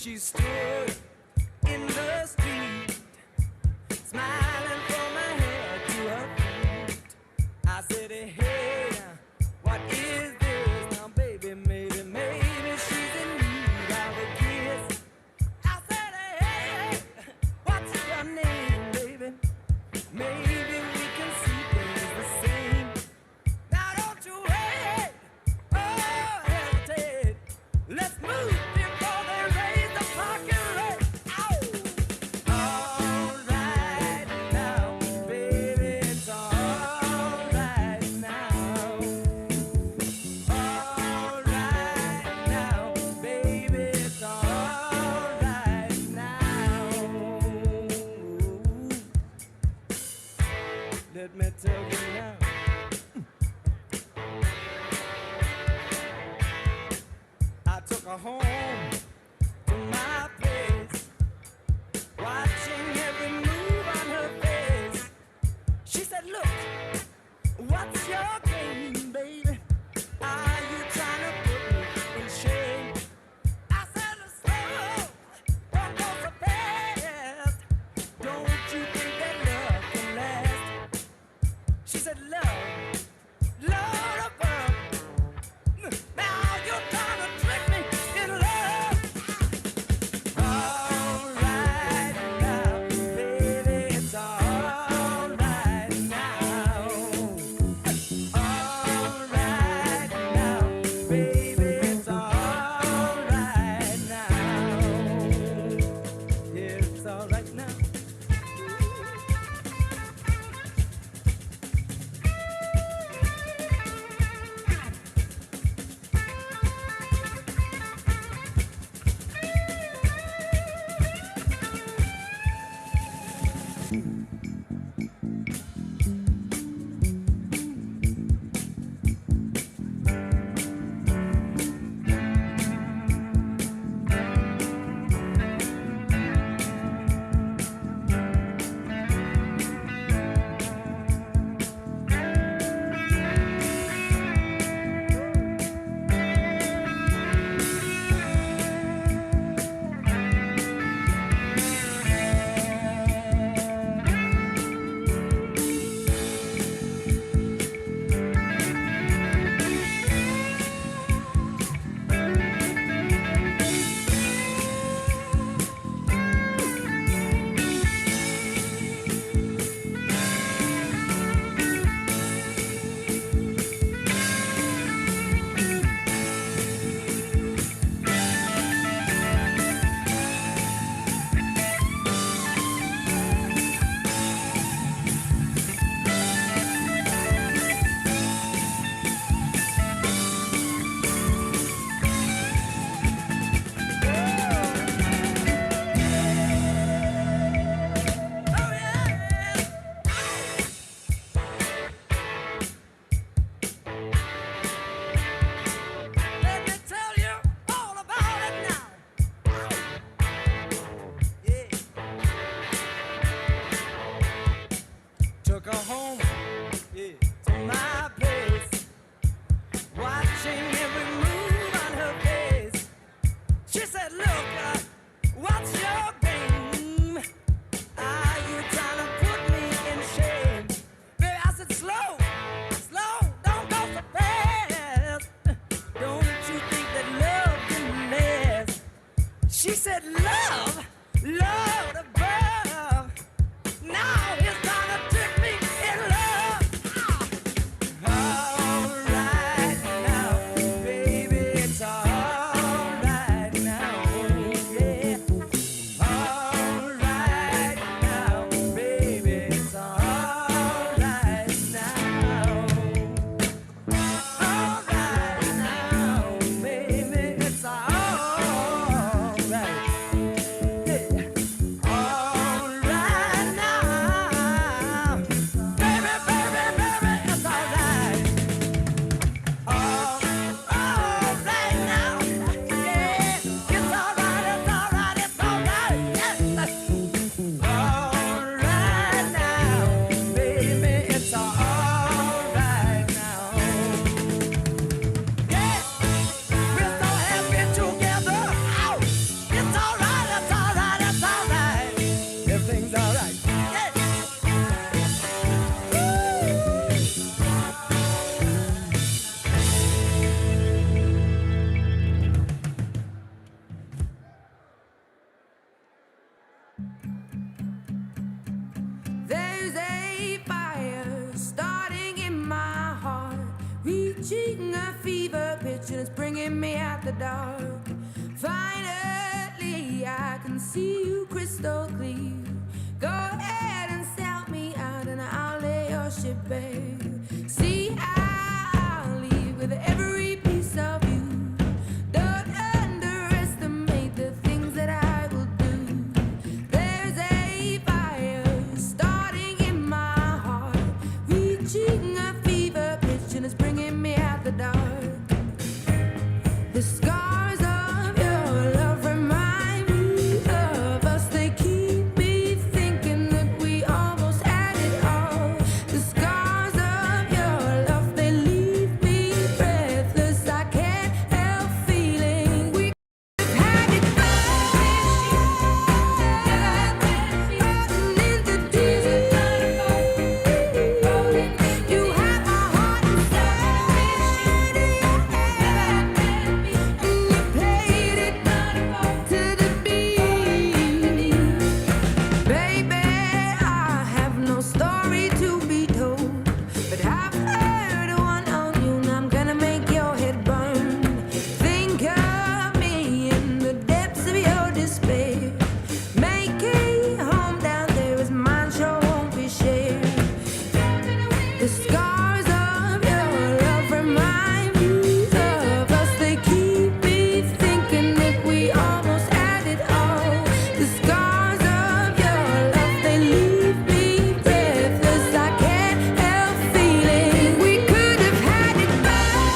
She stood in the street, smiling from her head to her feet. I said, hey, what is this? Now, baby, maybe she's in need of a kiss. I said, hey, what's your name, baby? Maybe we can see things the same. Now, don't you wait, oh, hesitate. Let's move before they raise the parking rate. All right now, baby, it's all right now. All right now, baby, it's all right now. Let me tell you now. I took her home to my place, watching every move on her face. She said, look, what's your game, baby? Are you trying to put me in shame? I said, slow, don't go so fast. Don't you think that love can last? She said, love, love above. Now you're trying to trick me in love. All right now, baby, it's all right now. All right now, baby, it's all right now. Yeah, it's all right now. Let me tell you all about it now. Yeah. Took her home, yeah, to my place, watching every move on her face. She said, look, what's your game? Are you trying to put me in shame? Baby, I said, slow, slow, don't go so fast. Don't you think that love can last? She said, love, love above. Now he's trying to trick me in love. All right now, baby, it's all right now. Yeah. All right now, baby, it's all right now. All right now, baby, it's all right. Yeah. me out the dark. Finally, I can see you crystal clear. Go ahead and sell me out and I'll lay your ship bare. See, I'll leave with every piece of you. Don't underestimate the things that I will do. There's a fire starting in my heart, reaching a fever pitch and it's bringing me out the dark. The scars of your love remind me of us. They keep me thinking that we almost had it all. The scars of your love, they leave me breathless. I can't help feeling we could have had it all. In the deep, you have my heart inside. And you played it to the beat. Baby, I have no story to be told, but I've heard one on you and I'm gonna make your head burn. Think of me in the depths of your despair. Make a home down there as mine sure won't be shared. The scars of your love remind me of us. They keep me thinking that we almost had it all. The scars of your love, they leave me breathless. I can't help feeling we could have had it all.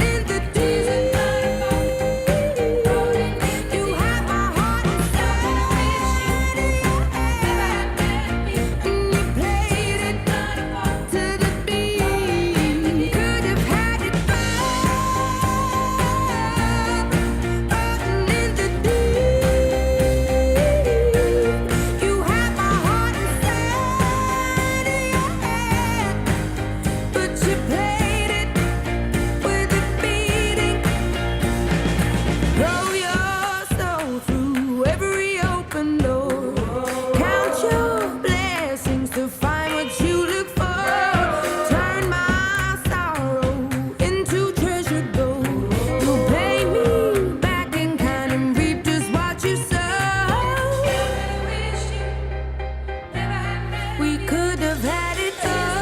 In the deep, you have my heart inside. And you played it to the beat. Could have had it all. In the deep, you have my heart inside of your head, but you played it with a beating. Throw your soul through every open door. Count your blessings to find what you look for. Turn my sorrow into treasured gold. You'll pay me back in kind and reap just what you sow. We could have had it all.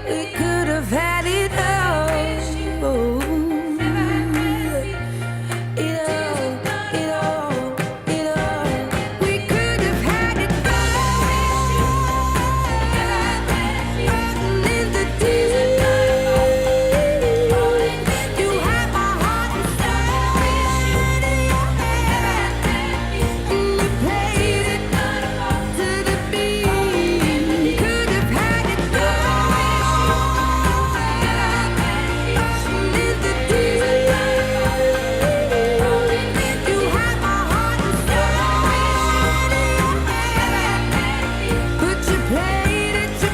We could have had it all. It all. We could have had it all. In the deep, you have my heart inside of your head. You played it to the beat. Could have had it all. In the deep, you have my heart inside of your head. But you played it to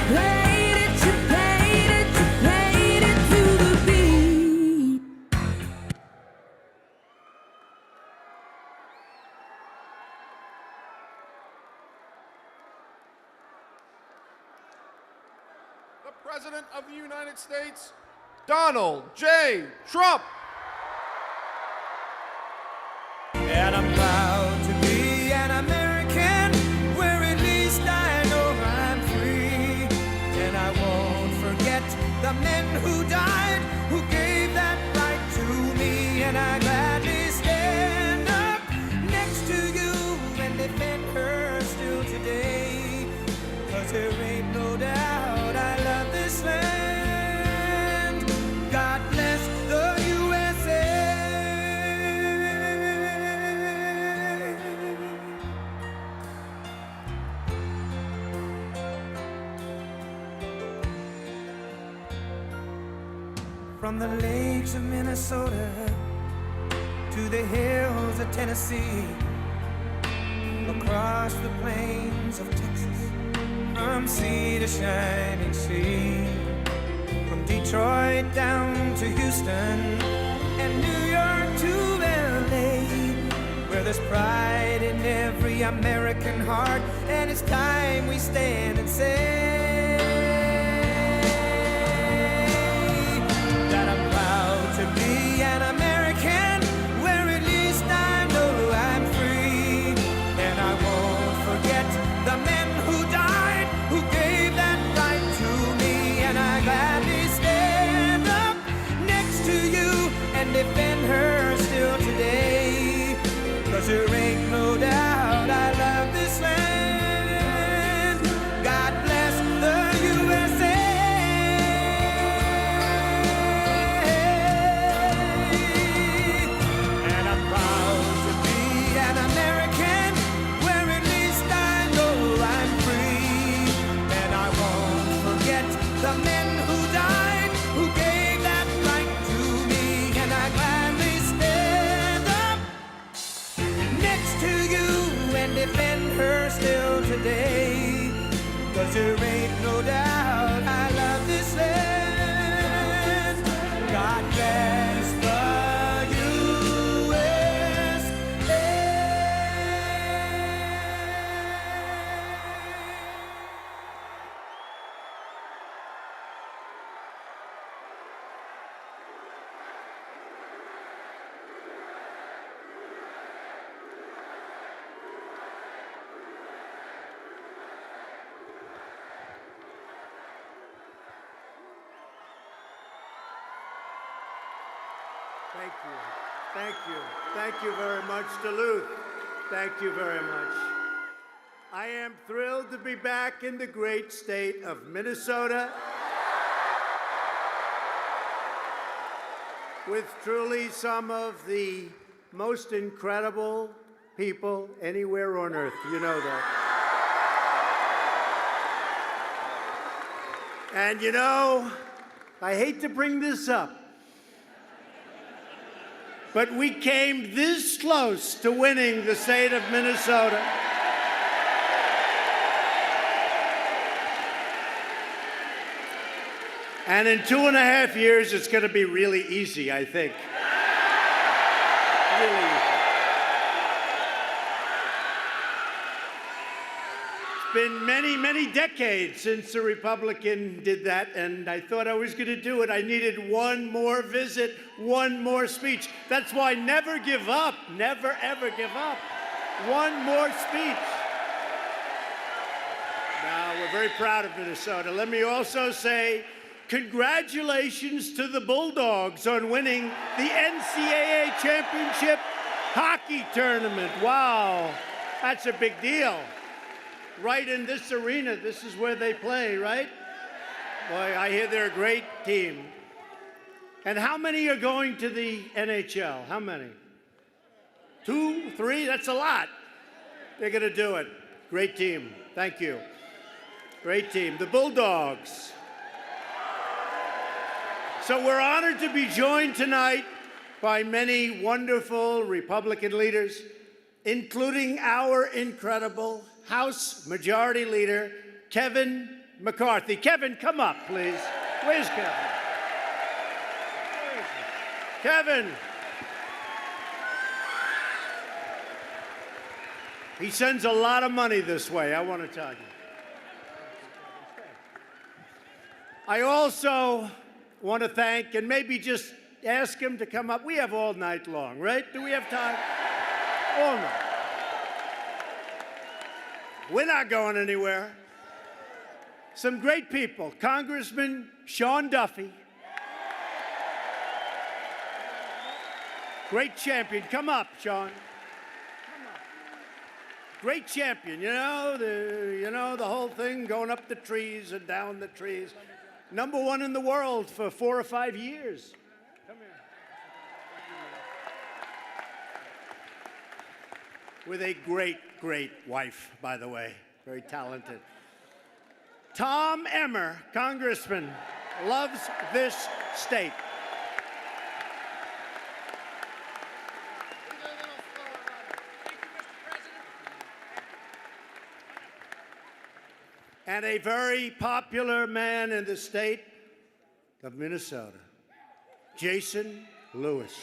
the beat. The President of the United States, Donald J. Trump. And I'm proud to be an American, where at least I know I'm free. And I won't forget the men who died, who gave that right to me. And I gladly stand up next to you and defend her still today. 'Cause there ain't no doubt I love this land. God bless the USA. From the lakes of Minnesota to the hills of Tennessee, across the plains of Texas, from sea to shining sea, from Detroit down to Houston and New York to LA, where there's pride in every American heart, and it's time we stand and say Thank you. Thank you. Thank you very much, Duluth. Thank you very much. I am thrilled to be back in the great state of Minnesota with truly some of the most incredible people anywhere on earth. You know that. And you know, I hate to bring this up, but we came this close to winning the state of Minnesota. And in 2.5 years, it's going to be really easy, I think. Really easy. It's been many, many decades since a Republican did that, and I thought I was going to do it. I needed one more visit, one more speech. That's why never give up. Never, ever give up. One more speech. Now, we're very proud of Minnesota. Let me also say, congratulations to the Bulldogs on winning the Ncaa championship hockey tournament. Wow, that's a big deal. Right in this arena, this is where they play, right? Boy, I hear they're a great team. And how many are going to the NHL? How many? 2, 3? That's a lot. They're going to do it. Great team. Thank you. Great team. The Bulldogs. So we're honored to be joined tonight by many wonderful Republican leaders, including our incredible House Majority Leader, Kevin McCarthy. Kevin, come up, please. Where's Kevin? Where is he? Kevin. He sends a lot of money this way, I want to tell you. I also want to thank, and maybe just ask him to come up. We have all night long, right? Do we have time? All night. We're not going anywhere. Some great people. Congressman Sean Duffy. Great champion. Come up, Sean. Come up. Great champion. You know the whole thing, going up the trees and down the trees. #1 in the world for 4 or 5 years. Come here. With a great, great wife, by the way. Very talented. Tom Emmer, Congressman, loves this state. And a very popular man in the state of Minnesota, Jason Lewis.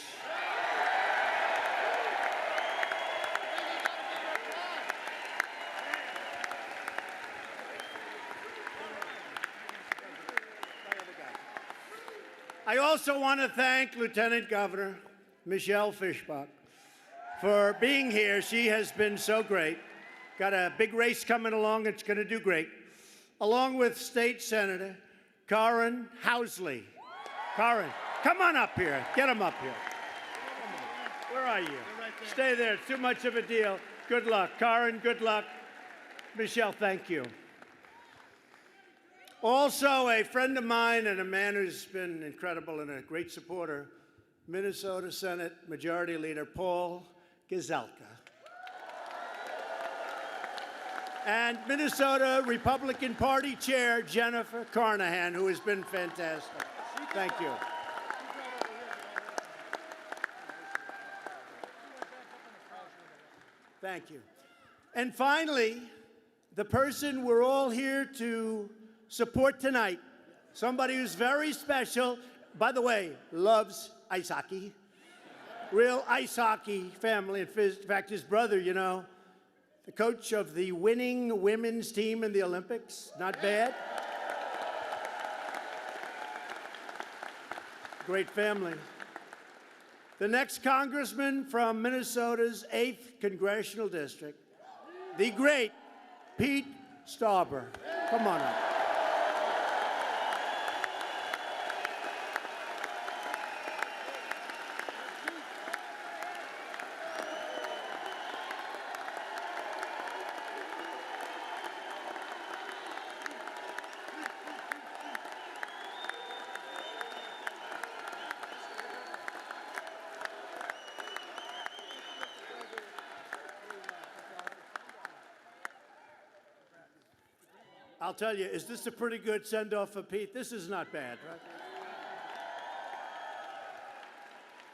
I also want to thank Lieutenant Governor Michelle Fischbach for being here. She has been so great. Got a big race coming along. It's going to do great. Along with State Senator Karin Housley. Karin, come on up here. Get him up here. Where are you? Stay there. It's too much of a deal. Good luck. Karin, good luck. Michelle, thank you. Also, a friend of mine and a man who's been incredible and a great supporter, Minnesota Senate Majority Leader Paul Gazelka. And Minnesota Republican Party Chair Jennifer Carnahan, who has been fantastic. Thank you. Thank you. And finally, the person we're all here to support tonight, somebody who's very special, by the way, loves ice hockey. Real ice hockey family. In fact, his brother, you know, the coach of the winning women's team in the Olympics. Not bad. Great family. The next congressman from Minnesota's 8th Congressional District, the great Pete Stauber. Come on up. I'll tell you, is this a pretty good send-off for Pete? This is not bad, right?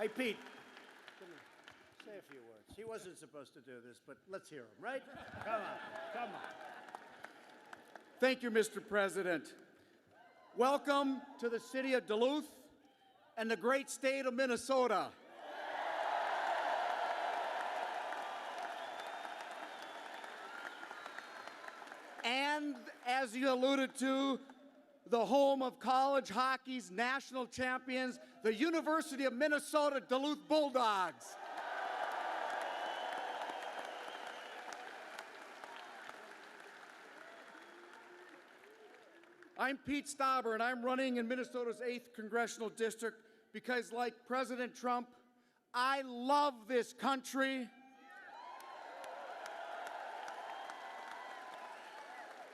Hey, Pete, come here. Say a few words. He wasn't supposed to do this, but let's hear him, right? Come on, come on. Thank you, Mr. President. Welcome to the city of Duluth and the great state of Minnesota. And as you alluded to, the home of college hockey's national champions, the University of Minnesota Duluth Bulldogs. I'm Pete Stauber, and I'm running in Minnesota's 8th Congressional District because, like President Trump, I love this country.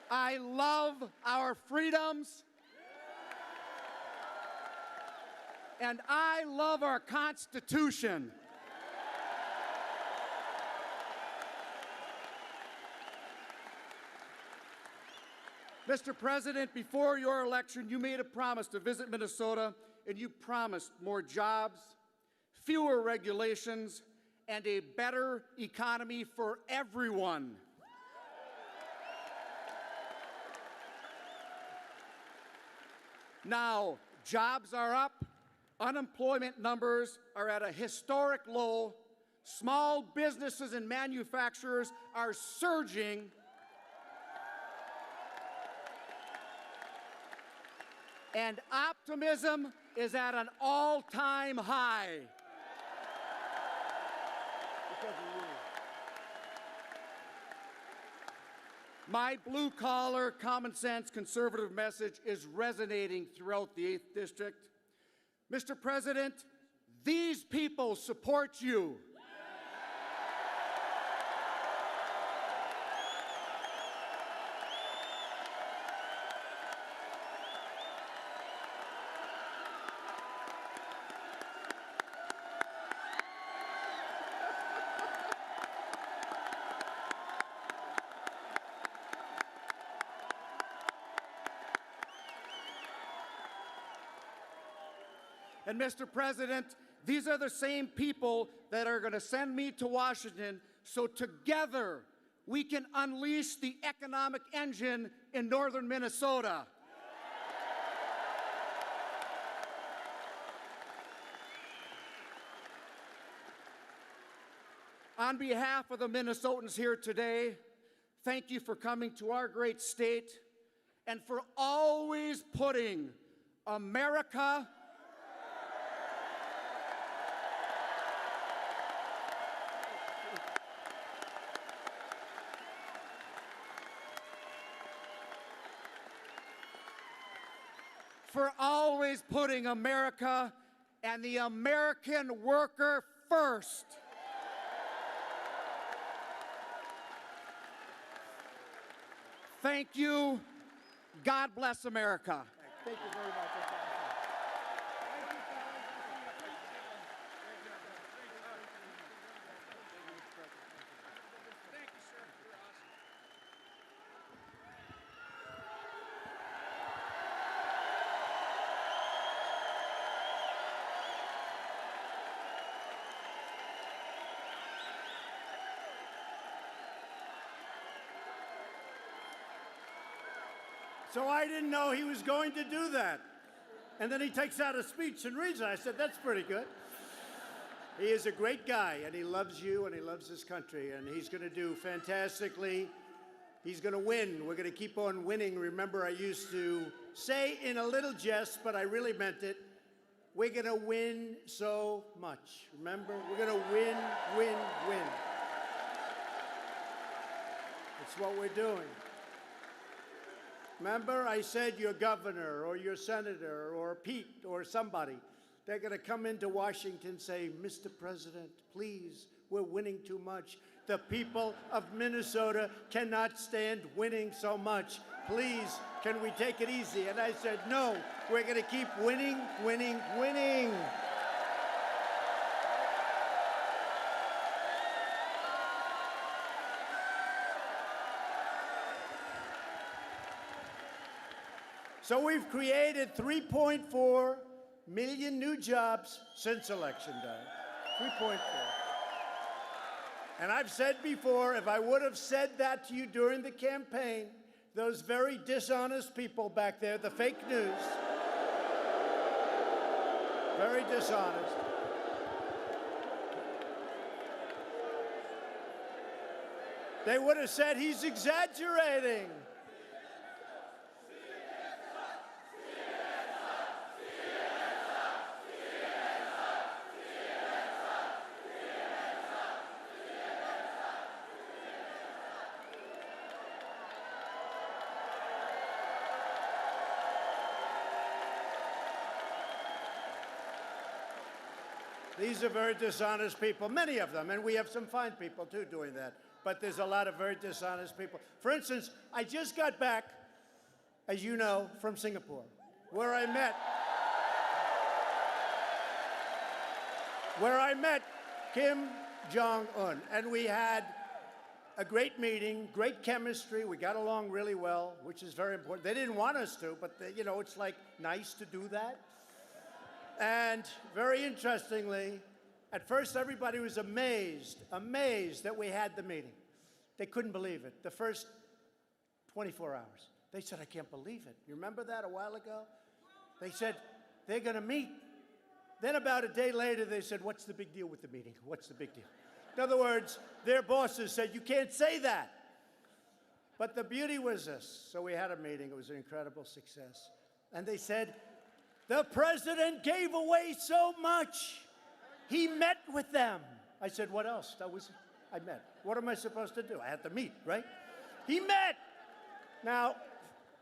I love our freedoms. And I love our Constitution. Mr. President, before your election, you made a promise to visit Minnesota, and you promised more jobs, fewer regulations, and a better economy for everyone. Now, jobs are up, unemployment numbers are at a historic low, small businesses and manufacturers are surging, and optimism is at an all-time high. My blue-collar, common-sense, conservative message is resonating throughout the 8th District. Mr. President, these people support you. And Mr. President, these are the same people that are going to send me to Washington so together we can unleash the economic engine in northern Minnesota. On behalf of the Minnesotans here today, thank you for coming to our great state and for always putting America and the American worker first. Thank you. God bless America. Thank you very much. So I didn't know he was going to do that. And then he takes out a speech and reads it. I said, that's pretty good. He is a great guy, and he loves you, and he loves this country, and he's going to do fantastically. He's going to win. We're going to keep on winning. Remember, I used to say in a little jest, but I really meant it, we're going to win so much. Remember? We're going to win, win, win. That's what we're doing. Remember, I said your governor or your senator or Pete or somebody, they're going to come into Washington and say, Mr. President, please, we're winning too much. The people of Minnesota cannot stand winning so much. Please, can we take it easy? And I said, no, we're going to keep winning, winning, winning. So we've created 3.4 million new jobs since Election Day. 3.4. And I've said before, if I would have said that to you during the campaign, those very dishonest people back there, the fake news, very dishonest, they would have said he's exaggerating. These are very dishonest people, many of them, and we have some fine people, too, doing that. But there's a lot of very dishonest people. For instance, I just got back, as you know, from Singapore, where I met Kim Jong-un, and we had a great meeting, great chemistry. We got along really well, which is very important. They didn't want us to, but you know, it's like nice to do that. And very interestingly, at first everybody was amazed that we had the meeting. They couldn't believe it. The first 24 hours. They said, I can't believe it. You remember that a while ago? They said, they're going to meet. Then about a day later, they said, what's the big deal with the meeting? What's the big deal? In other words, their bosses said, you can't say that. But the beauty was this. So we had a meeting. It was an incredible success. And they said, the president gave away so much. He met with them. I said, what else? I met. What am I supposed to do? I had to meet, right? He met. Now,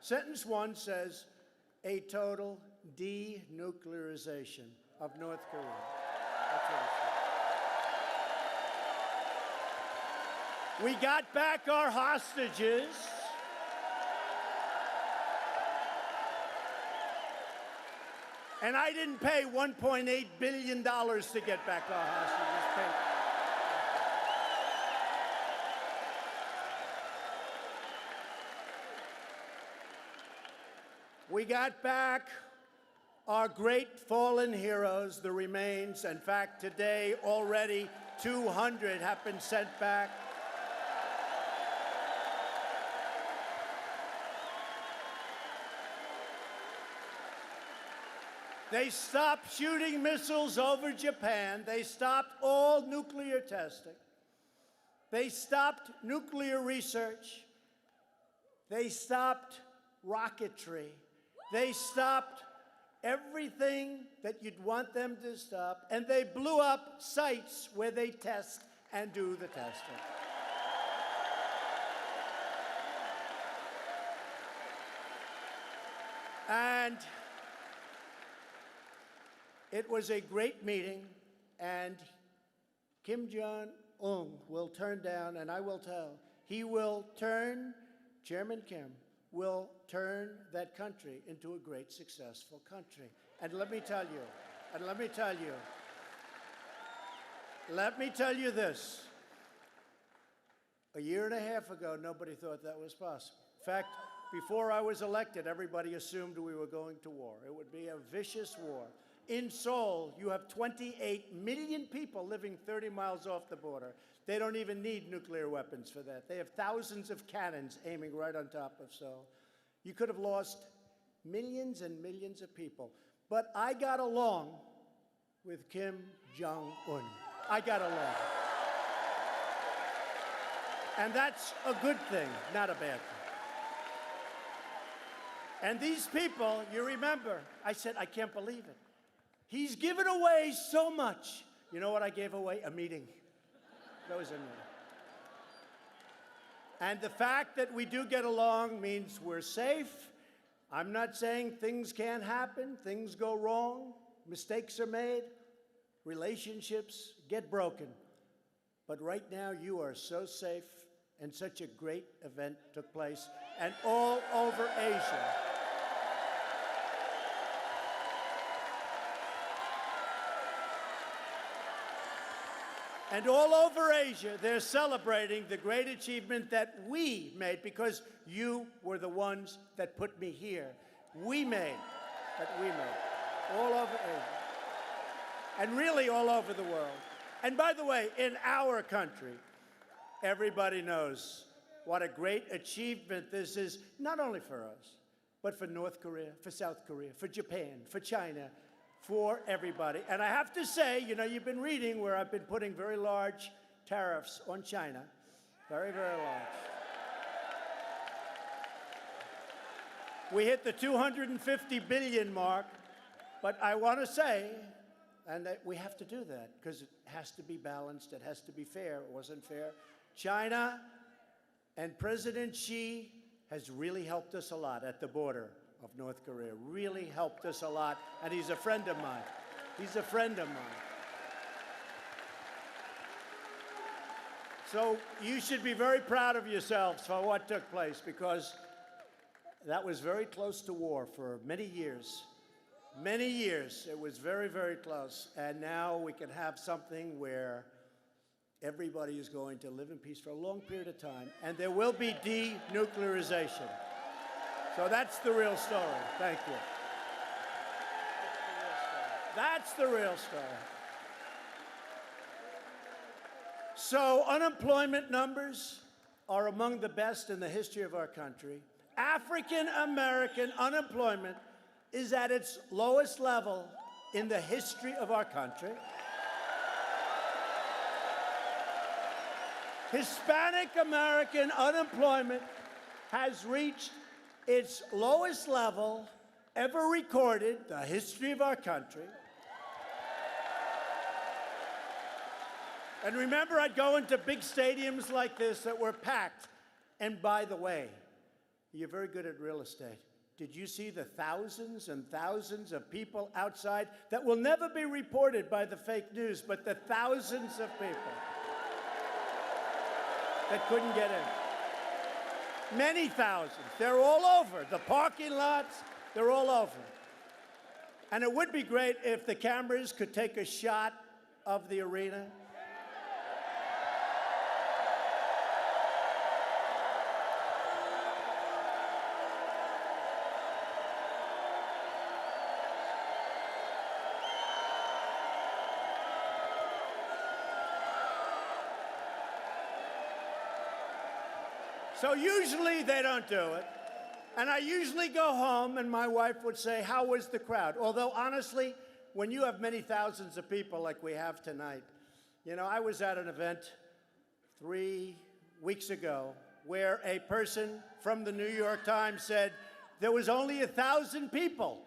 sentence one says, a total denuclearization of North Korea. That's what it says. We got back our hostages. And I didn't pay $1.8 billion to get back our hostages. We got back our great fallen heroes, the remains. In fact, today already 200 have been sent back. They stopped shooting missiles over Japan. They stopped all nuclear testing. They stopped nuclear research. They stopped rocketry. They stopped everything that you'd want them to stop, and they blew up sites where they test and do the testing. And it was a great meeting, and Kim Jong-un will turn down, and I will tell, Chairman Kim will turn that country into a great, successful country. And let me tell you this. A year and a half ago, nobody thought that was possible. In fact, before I was elected, everybody assumed we were going to war. It would be a vicious war. In Seoul, you have 28 million people living 30 miles off the border. They don't even need nuclear weapons for that. They have thousands of cannons aiming right on top of Seoul. You could have lost millions and millions of people. But I got along with Kim Jong-un. I got along. And that's a good thing, not a bad thing. And these people, you remember, I said, I can't believe it. He's given away so much. You know what I gave away? A meeting. That was a meeting. And the fact that we do get along means we're safe. I'm not saying things can't happen. Things go wrong. Mistakes are made. Relationships get broken. But right now, you are so safe, and such a great event took place, and all over Asia. And all over Asia, they're celebrating the great achievement that we made, because you were the ones that put me here. we made, all over Asia, and really all over the world. And by the way, in our country, everybody knows what a great achievement this is, not only for us, but for North Korea, for South Korea, for Japan, for China, for everybody. And I have to say, you know, you've been reading where I've been putting very large tariffs on China, very, very large. We hit the 250 billion mark, but I want to say, and that we have to do that because it has to be balanced, it has to be fair. It wasn't fair. China and President Xi has really helped us a lot at the border of North Korea, really helped us a lot, and he's a friend of mine. He's a friend of mine. So you should be very proud of yourselves for what took place, because that was very close to war for many years. Many years. It was very, very close. And now we can have something where everybody is going to live in peace for a long period of time, and there will be denuclearization. So that's the real story. Thank you. That's the real story. So unemployment numbers are among the best in the history of our country. African American unemployment is at its lowest level in the history of our country. Hispanic American unemployment has reached its lowest level ever recorded in the history of our country. And remember, I'd go into big stadiums like this that were packed. And by the way, you're very good at real estate. Did you see the thousands and thousands of people outside that will never be reported by the fake news, but the thousands of people that couldn't get in? Many thousands. They're all over. The parking lots, they're all over. And it would be great if the cameras could take a shot of the arena. So usually they don't do it. And I usually go home and my wife would say, how was the crowd? Although honestly, when you have many thousands of people like we have tonight, you know, I was at an event 3 weeks ago where a person from the New York Times said there was only 1,000 people.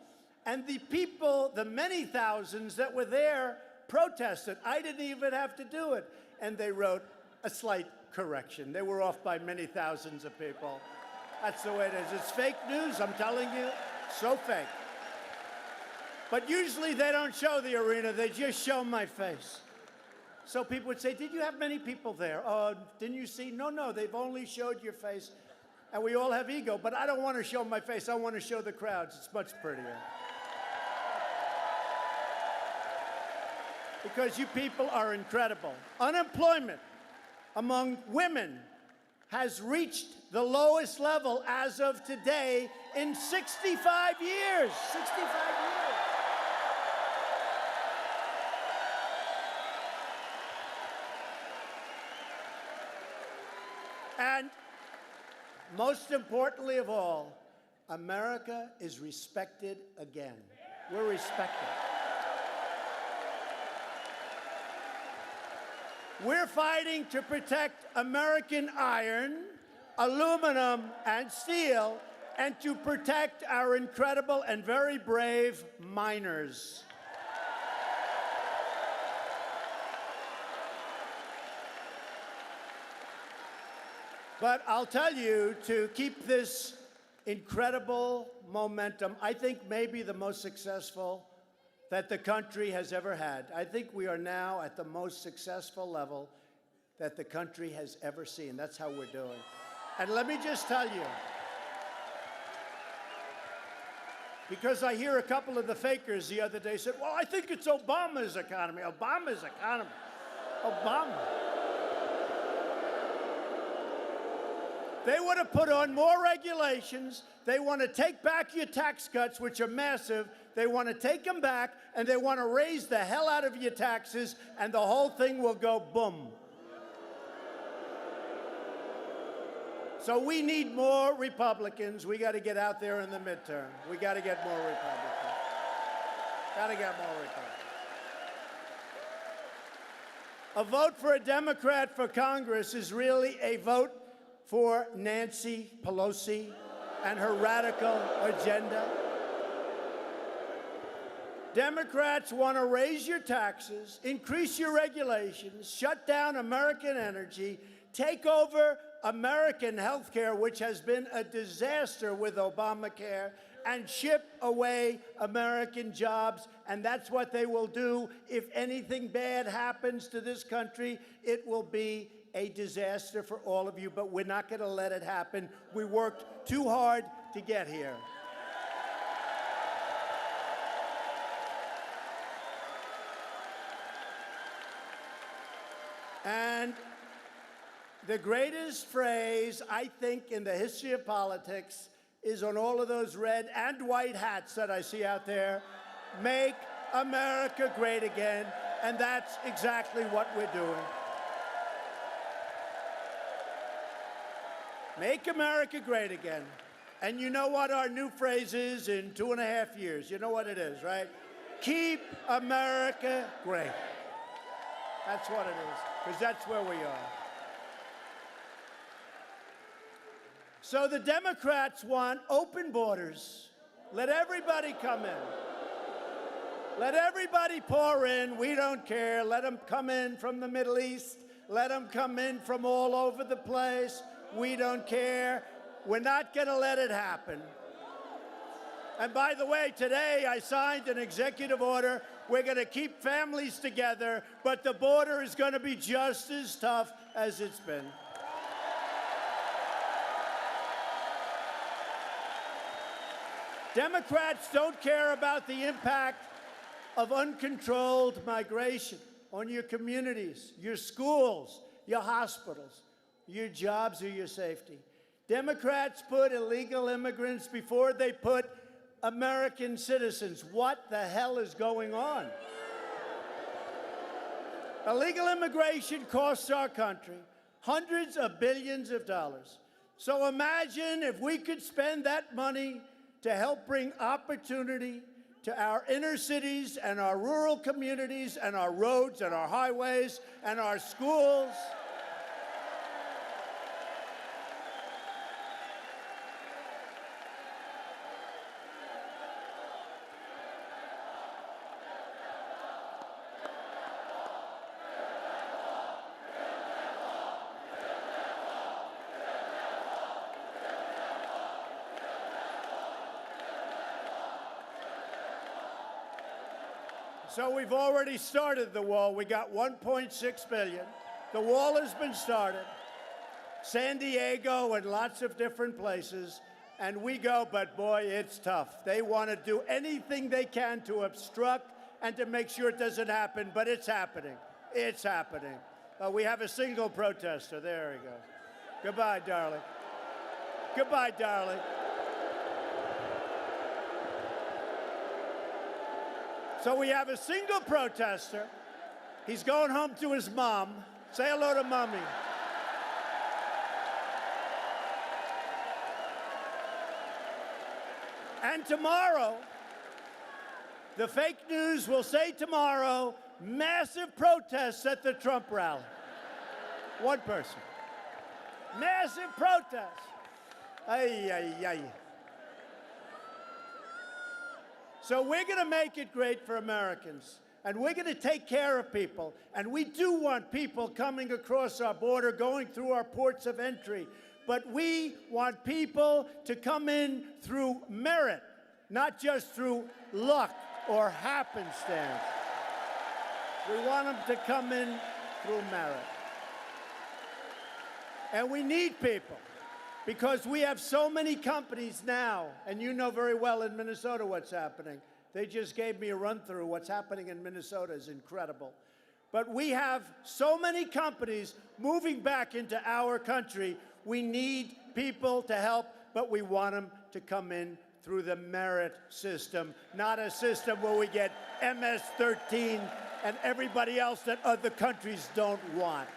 And the people, the many thousands that were there, protested. I didn't even have to do it. And they wrote a slight correction. They were off by many thousands of people. That's the way it is. It's fake news, I'm telling you. So fake. But usually they don't show the arena, they just show my face. So people would say, did you have many people there? Oh, didn't you see? No, they've only showed your face. And we all have ego, but I don't want to show my face. I want to show the crowds. It's much prettier. Because you people are incredible. Unemployment among women has reached the lowest level as of today in 65 years. 65 years. And most importantly of all, America is respected again. We're respected. We're fighting to protect American iron, aluminum, and steel, and to protect our incredible and very brave miners. But I'll tell you, to keep this incredible momentum, I think maybe the most successful that the country has ever had. I think we are now at the most successful level that the country has ever seen. That's how we're doing. And let me just tell you, because I hear a couple of the fakers the other day said, well, I think it's Obama's economy. Obama's economy. Obama. They want to put on more regulations. They want to take back your tax cuts, which are massive. They want to take them back, and they want to raise the hell out of your taxes, and the whole thing will go boom. So we need more Republicans. We got to get out there in the midterm. We got to get more Republicans. Got to get more Republicans. A vote for a Democrat for Congress is really a vote for Nancy Pelosi and her radical agenda. Democrats want to raise your taxes, increase your regulations, shut down American energy, take over American health care, which has been a disaster with Obamacare, and ship away American jobs. And that's what they will do. If anything bad happens to this country, it will be a disaster for all of you, but we're not going to let it happen. We worked too hard to get here. And the greatest phrase, I think, in the history of politics is on all of those red and white hats that I see out there, make America great again, and that's exactly what we're doing. Make America great again. And you know what our new phrase is in 2.5 years? You know what it is, right? Keep America great. That's what it is, because that's where we are. So the Democrats want open borders. Let everybody come in. Let everybody pour in. We don't care. Let them come in from the Middle East. Let them come in from all over the place. We don't care. We're not going to let it happen. And by the way, today I signed an executive order. We're going to keep families together, but the border is going to be just as tough as it's been. Democrats don't care about the impact of uncontrolled migration on your communities, your schools, your hospitals, your jobs, or your safety. Democrats put illegal immigrants before they put American citizens. What the hell is going on? Illegal immigration costs our country hundreds of billions of dollars. So imagine if we could spend that money to help bring opportunity to our inner cities and our rural communities and our roads and our highways and our schools. So we've already started the wall. We got $1.6 billion. The wall has been started. San Diego and lots of different places. And we go, but boy, it's tough. They want to do anything they can to obstruct and to make sure it doesn't happen, but it's happening. It's happening. We have a single protester. There he goes. Goodbye, darling. Goodbye, darling. So we have a single protester. He's going home to his mom. Say hello to mommy. And tomorrow, the fake news will say tomorrow, massive protests at the Trump rally. One person. Massive protests. Ay, ay, ay. So we're going to make it great for Americans, and we're going to take care of people. And we do want people coming across our border, going through our ports of entry. But we want people to come in through merit, not just through luck or happenstance. We want them to come in through merit. And we need people, because we have so many companies now, and you know very well in Minnesota what's happening. They just gave me a run-through. What's happening in Minnesota is incredible. But we have so many companies moving back into our country. We need people to help, but we want them to come in through the merit system, not a system where we get MS-13 and everybody else that other countries don't want.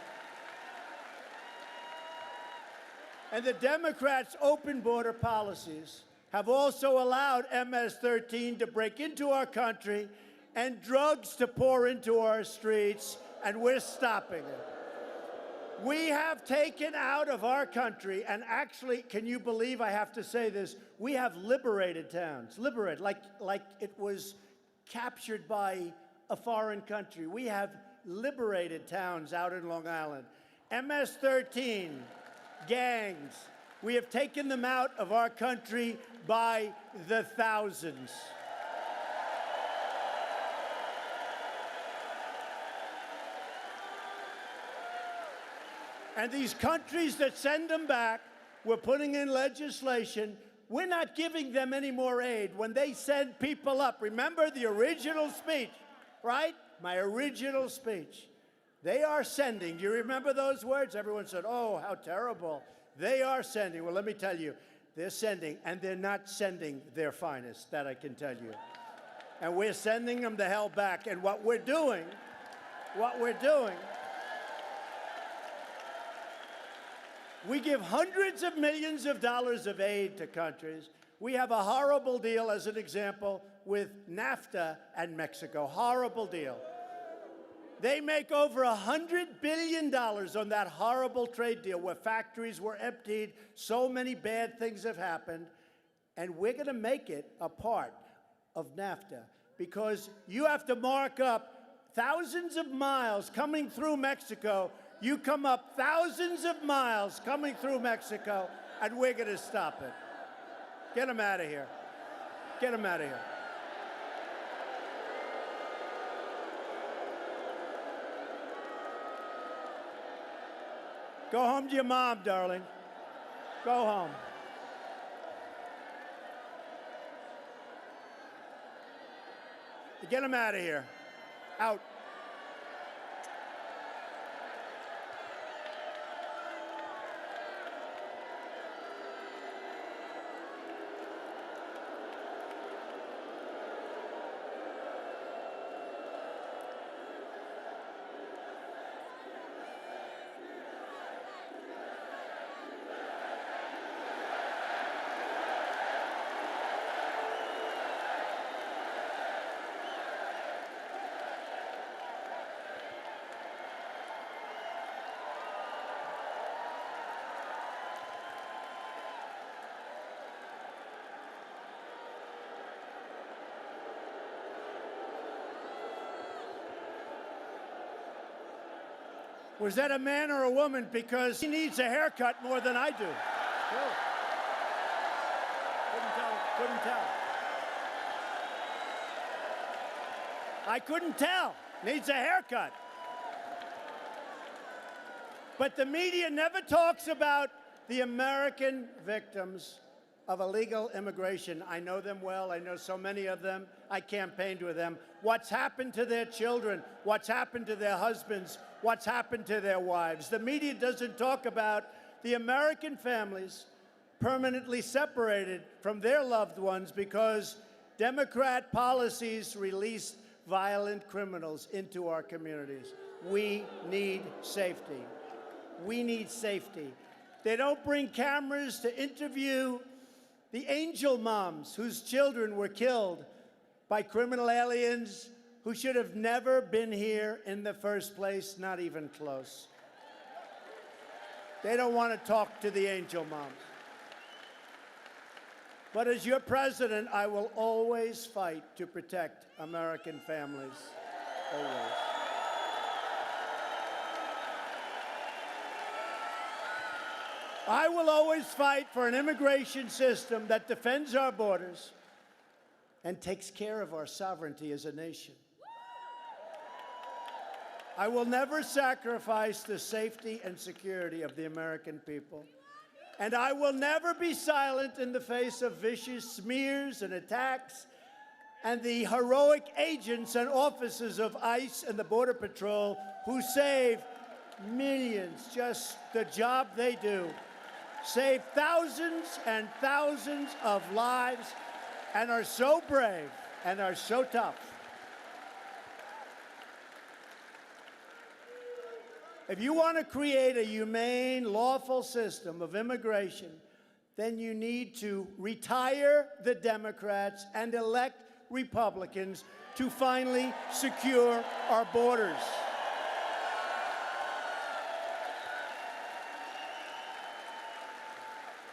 And the Democrats' open border policies have also allowed MS-13 to break into our country and drugs to pour into our streets, and we're stopping it. We have taken out of our country, and actually, can you believe I have to say this? We have liberated towns, liberated, like it was captured by a foreign country. We have liberated towns out in Long Island. MS-13, gangs, we have taken them out of our country by the thousands. And these countries that send them back, we're putting in legislation. We're not giving them any more aid. When they send people up, remember the original speech, right? My original speech. They are sending. Do you remember those words? Everyone said, oh, how terrible. They are sending. Well, let me tell you, they're sending, and they're not sending their finest, that I can tell you. And we're sending them the hell back. And what we're doing, we give hundreds of millions of dollars of aid to countries. We have a horrible deal, as an example, with NAFTA and Mexico. Horrible deal. They make over $100 billion on that horrible trade deal where factories were emptied, so many bad things have happened, and we're going to make it a part of NAFTA because you have to mark up thousands of miles coming through Mexico. You come up thousands of miles coming through Mexico, and we're going to stop it. Get them out of here. Get them out of here. Go home to your mom, darling. Go home. Get them out of here. Out. Was that a man or a woman? Because he needs a haircut more than I do. Sure. Couldn't tell. I couldn't tell. Needs a haircut. But the media never talks about the American victims of illegal immigration. I know them well. I know so many of them. I campaigned with them. What's happened to their children? What's happened to their husbands? What's happened to their wives? The media doesn't talk about the American families permanently separated from their loved ones because Democrat policies released violent criminals into our communities. We need safety. We need safety. They don't bring cameras to interview the angel moms whose children were killed by criminal aliens who should have never been here in the first place, not even close. They don't want to talk to the angel moms. But as your president, I will always fight to protect American families. Always. I will always fight for an immigration system that defends our borders and takes care of our sovereignty as a nation. I will never sacrifice the safety and security of the American people. And I will never be silent in the face of vicious smears and attacks and the heroic agents and officers of ICE and the Border Patrol who save millions. Just the job they do saved thousands and thousands of lives, and are so brave and are so tough. If you want to create a humane, lawful system of immigration, then you need to retire the Democrats and elect Republicans to finally secure our borders.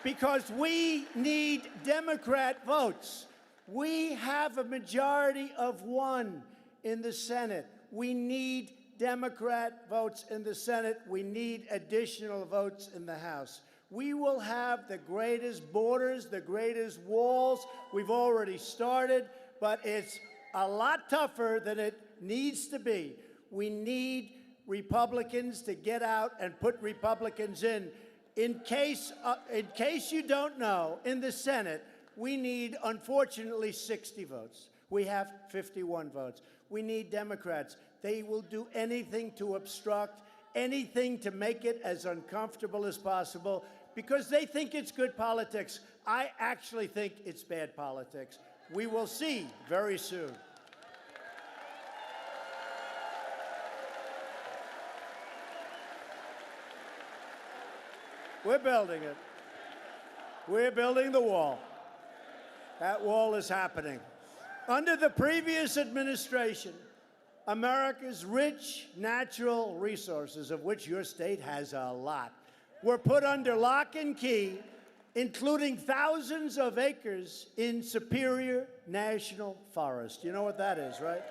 Because we need Democrat votes. We have a majority of 1 in the Senate. We need Democrat votes in the Senate. We need additional votes in the House. We will have the greatest borders, the greatest walls. We've already started, but it's a lot tougher than it needs to be. We need Republicans to get out and put Republicans in. In case you don't know, in the Senate, we need, unfortunately, 60 votes. We have 51 votes. We need Democrats. They will do anything to obstruct, anything to make it as uncomfortable as possible, because they think it's good politics. I actually think it's bad politics. We will see very soon. We're building it. We're building the wall. That wall is happening. Under the previous administration, America's rich natural resources, of which your state has a lot, were put under lock and key, including thousands of acres in Superior National Forest. You know what that is, right?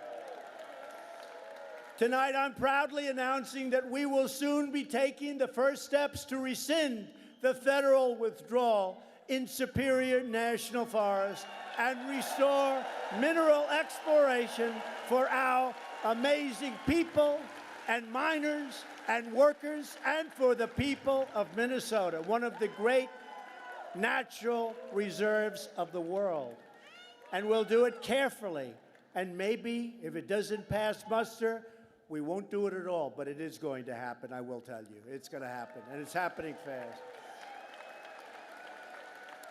Tonight, I'm proudly announcing that we will soon be taking the first steps to rescind the federal withdrawal in Superior National Forest and restore mineral exploration for our amazing people and miners and workers, and for the people of Minnesota, one of the great natural reserves of the world. And we'll do it carefully. And maybe, if it doesn't pass muster, we won't do it at all, but it is going to happen, I will tell you. It's going to happen, and it's happening fast.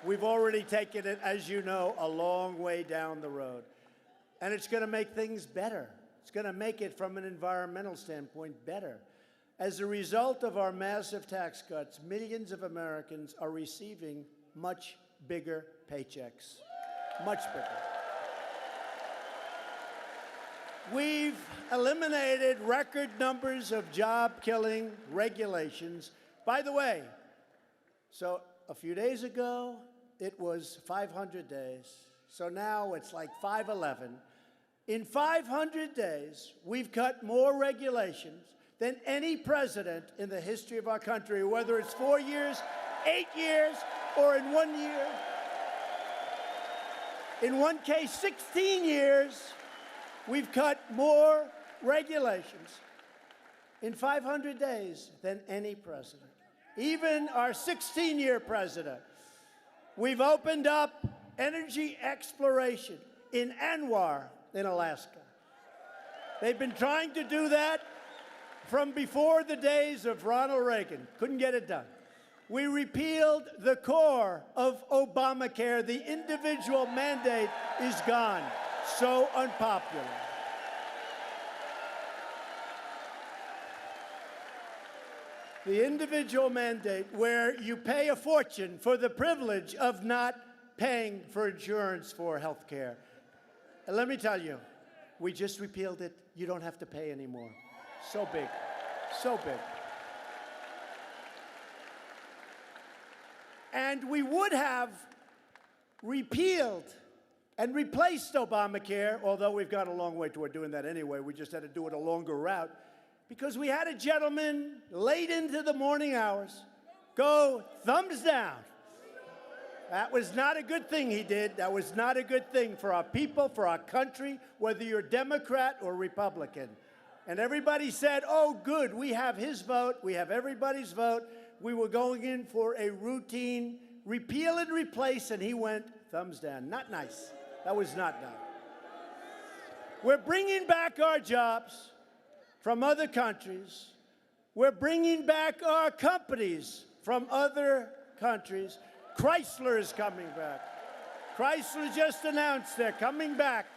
We've already taken it, as you know, a long way down the road. And it's going to make things better. It's going to make it, from an environmental standpoint, better. As a result of our massive tax cuts, millions of Americans are receiving much bigger paychecks. Much bigger. We've eliminated record numbers of job-killing regulations. By the way, so a few days ago, it was 500 days. So now it's like 511. In 500 days, we've cut more regulations than any president in the history of our country, whether it's 4 years, 8 years, or in 1 year. In one case, 16 years, we've cut more regulations in 500 days than any president. Even our 16-year president. We've opened up energy exploration in Ncaa in Alaska. They've been trying to do that from before the days of Ronald Reagan. Couldn't get it done. We repealed the core of Obamacare. The individual mandate is gone. So unpopular. The individual mandate, where you pay a fortune for the privilege of not paying for insurance for health care. And let me tell you, we just repealed it. You don't have to pay anymore. So big. So big. And we would have repealed and replaced Obamacare, although we've got a long way toward doing that anyway. We just had to do it a longer route, because we had a gentleman late into the morning hours go thumbs down. That was not a good thing he did. That was not a good thing for our people, for our country, whether you're Democrat or Republican. And everybody said, oh, good, we have his vote, we have everybody's vote. We were going in for a routine repeal and replace, and he went thumbs down. Not nice. That was not done. We're bringing back our jobs from other countries. We're bringing back our companies from other countries. Chrysler is coming back. Chrysler just announced they're coming back.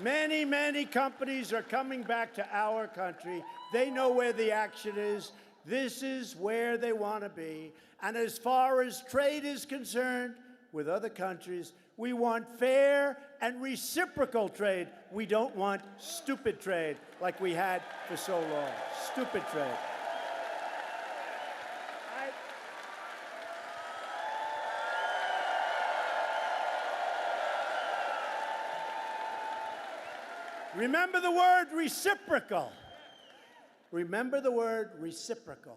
Many, many companies are coming back to our country. They know where the action is. This is where they want to be. And as far as trade is concerned with other countries, we want fair and reciprocal trade. We don't want stupid trade like we had for so long. Stupid trade. Remember the word reciprocal. Remember the word reciprocal.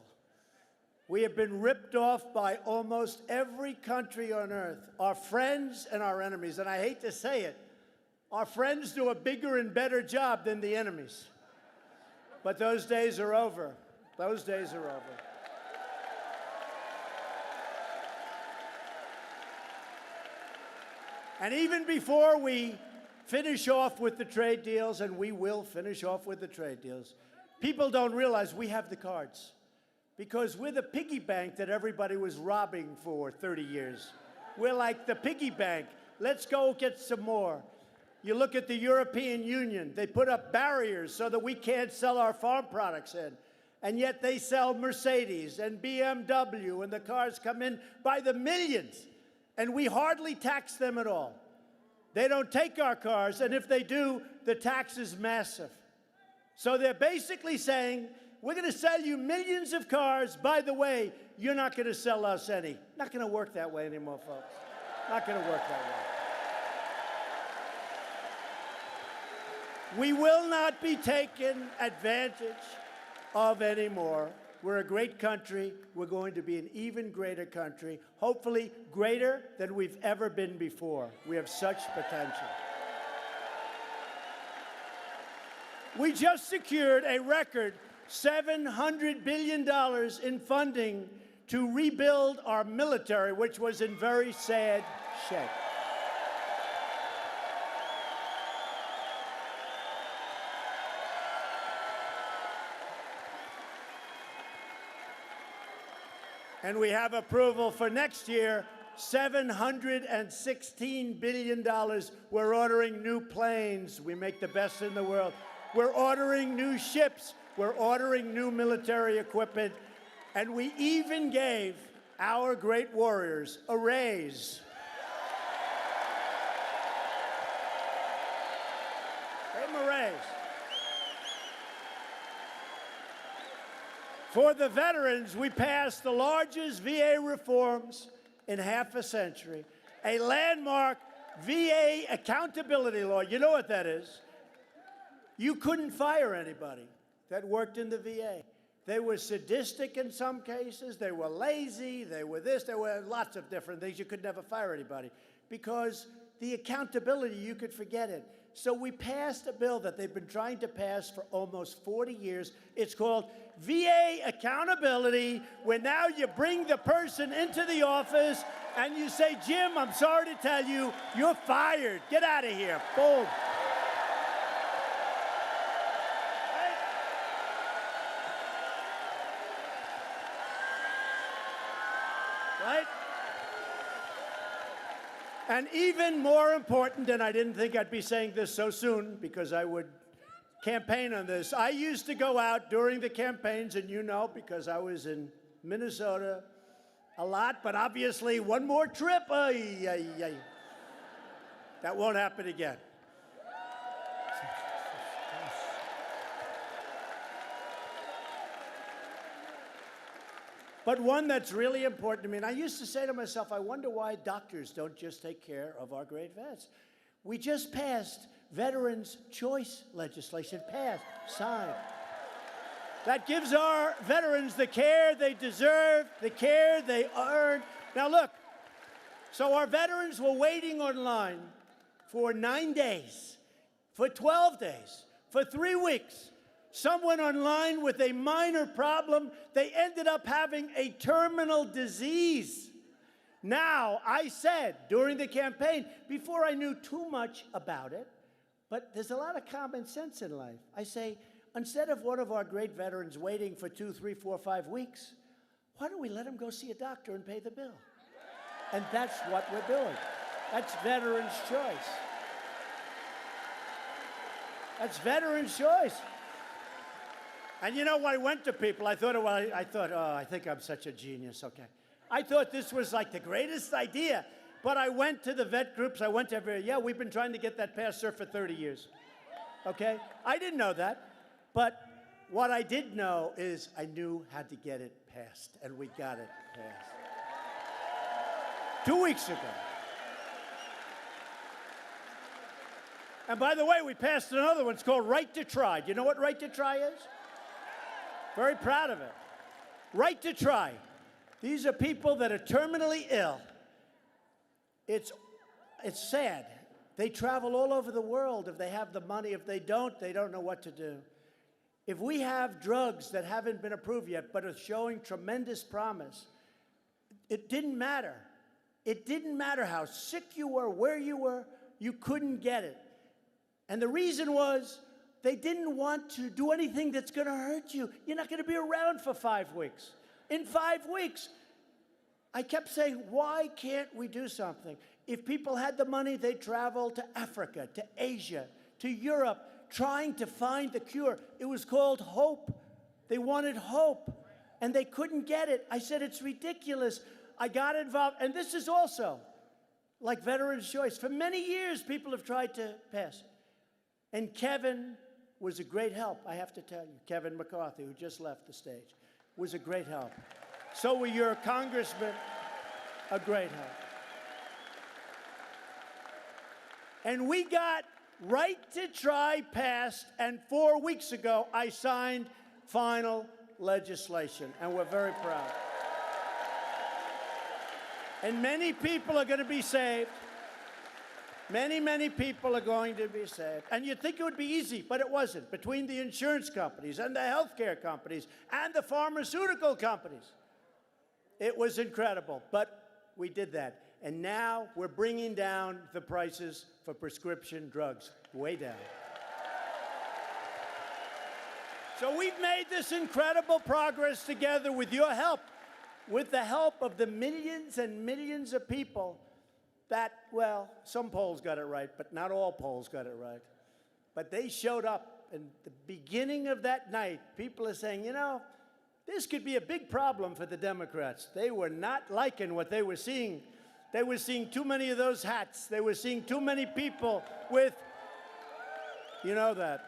We have been ripped off by almost every country on earth, our friends and our enemies. And I hate to say it, our friends do a bigger and better job than the enemies. But those days are over. Those days are over. And even before we finish off with the trade deals, and we will finish off with the trade deals, people don't realize we have the cards. Because we're the piggy bank that everybody was robbing for 30 years. We're like the piggy bank. Let's go get some more. You look at the European Union. They put up barriers so that we can't sell our farm products in. And yet they sell Mercedes and BMW, and the cars come in by the millions. And we hardly tax them at all. They don't take our cars, and if they do, the tax is massive. So they're basically saying, we're going to sell you millions of cars. By the way, you're not going to sell us any. Not going to work that way anymore, folks. Not going to work that way. We will not be taken advantage of anymore. We're a great country. We're going to be an even greater country, hopefully greater than we've ever been before. We have such potential. We just secured a record $700 billion in funding to rebuild our military, which was in very sad shape. And we have approval for next year, $716 billion. We're ordering new planes. We make the best in the world. We're ordering new ships. We're ordering new military equipment. And we even gave our great warriors a raise. Gave them a raise. For the veterans, we passed the largest VA reforms in half a century, a landmark VA accountability law. You know what that is? You couldn't fire anybody that worked in the VA. They were sadistic in some cases, they were lazy, they were this, there were lots of different things. You could never fire anybody because the accountability, you could forget it. So we passed a bill that they've been trying to pass for almost 40 years. It's called VA accountability, where now you bring the person into the office and you say, Jim, I'm sorry to tell you, you're fired. Get out of here. Boom. Right? And even more important, and I didn't think I'd be saying this so soon because I would campaign on this. I used to go out during the campaigns, and you know, because I was in Minnesota a lot, but obviously one more trip, that won't happen again. But one that's really important to me, and I used to say to myself, I wonder why doctors don't just take care of our great vets. We just passed Veterans' Choice legislation, passed, signed. That gives our veterans the care they deserve, the care they earn. Now look, so our veterans were waiting online for 9 days, for 12 days, for 3 weeks. Some went online with a minor problem. They ended up having a terminal disease. Now, I said during the campaign, before I knew too much about it, but there's a lot of common sense in life. I say, instead of one of our great veterans waiting for 2, 3, 4, 5 weeks, why don't we let him go see a doctor and pay the bill? And that's what we're doing. That's veterans' choice. That's veterans' choice. And you know what? I went to people. I thought, oh, I think I'm such a genius. Okay. I thought this was like the greatest idea. But I went to the vet groups. I went to every, yeah, we've been trying to get that passed, sir, for 30 years. Okay? I didn't know that. But what I did know is I knew how to get it passed. And we got it passed. 2 weeks ago. And by the way, we passed another one. It's called Right to Try. Do you know what Right to Try is? Very proud of it. Right to Try. These are people that are terminally ill. It's sad. They travel all over the world if they have the money. If they don't know what to do. If we have drugs that haven't been approved yet but are showing tremendous promise, it didn't matter. It didn't matter how sick you were, where you were, you couldn't get it. And the reason was they didn't want to do anything that's going to hurt you. You're not going to be around for 5 weeks. In 5 weeks, I kept saying, why can't we do something? If people had the money, they'd travel to Africa, to Asia, to Europe, trying to find the cure. It was called hope. They wanted hope, and they couldn't get it. I said, it's ridiculous. I got involved, and this is also like Veterans' Choice. For many years, people have tried to pass it. And Kevin was a great help, I have to tell you. Kevin McCarthy, who just left the stage, was a great help. So were your congressmen, a great help. And we got Right to Try passed, and 4 weeks ago, I signed final legislation, and we're very proud. And many people are going to be saved. Many, many people are going to be saved. And you'd think it would be easy, but it wasn't. Between the insurance companies and the healthcare companies and the pharmaceutical companies, it was incredible. But we did that. And now we're bringing down the prices for prescription drugs, way down. So we've made this incredible progress together with your help, with the help of the millions and millions of people that, well, some polls got it right, but not all polls got it right. But they showed up, and the beginning of that night, people are saying, you know, this could be a big problem for the Democrats. They were not liking what they were seeing. They were seeing too many of those hats. They were seeing too many people with, you know that.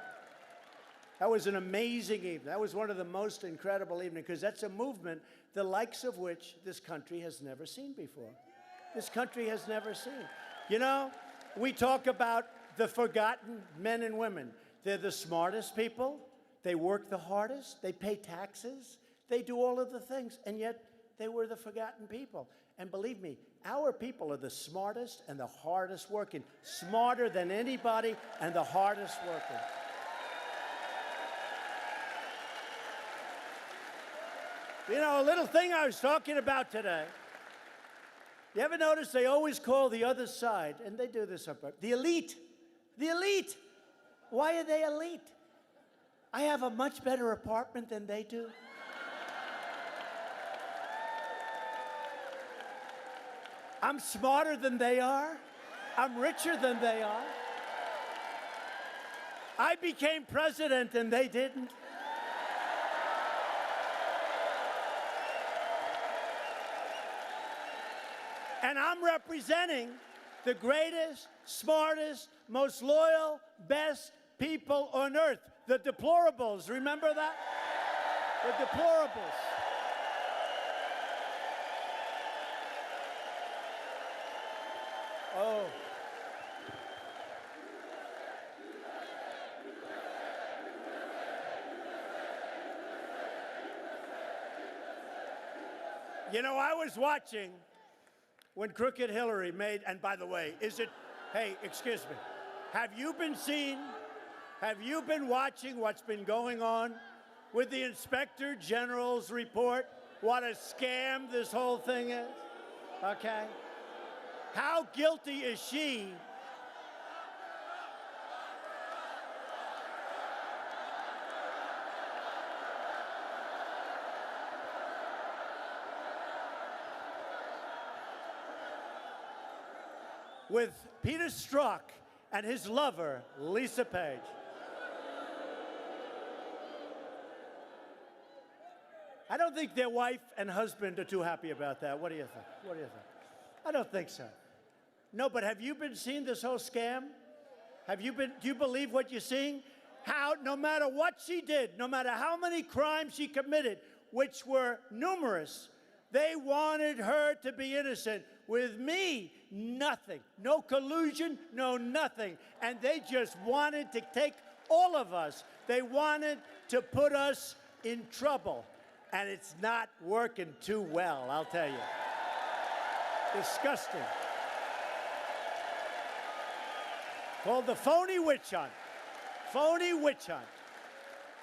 That was an amazing evening. That was one of the most incredible evenings, because that's a movement the likes of which this country has never seen before. This country has never seen. You know, we talk about the forgotten men and women. They're the smartest people. They work the hardest. They pay taxes. They do all of the things. And yet, they were the forgotten people. And believe me, our people are the smartest and the hardest working. Smarter than anybody and the hardest working. You know, a little thing I was talking about today. You ever notice they always call the other side, and they do this up, the elite. The elite. Why are they elite? I have a much better apartment than they do. I'm smarter than they are. I'm richer than they are. I became president and they didn't. And I'm representing the greatest, smartest, most loyal, best people on earth. The deplorables, remember that? The deplorables. Oh. You know, I was watching when Crooked Hillary made, and by the way, hey, excuse me, have you been watching what's been going on with the Inspector General's report? What a scam this whole thing is, okay? How guilty is she? with Peter Strzok and his lover, Lisa Page. I don't think their wife and husband are too happy about that. What do you think? What do you think? I don't think so. No, but have you been seeing this whole scam? Do you believe what you're seeing? How, no matter what she did, no matter how many crimes she committed, which were numerous, they wanted her to be innocent. With me, nothing. No collusion, no nothing. And they just wanted to take all of us. They wanted to put us in trouble. And it's not working too well, I'll tell you. Disgusting. Called the phony witch hunt. Phony witch hunt.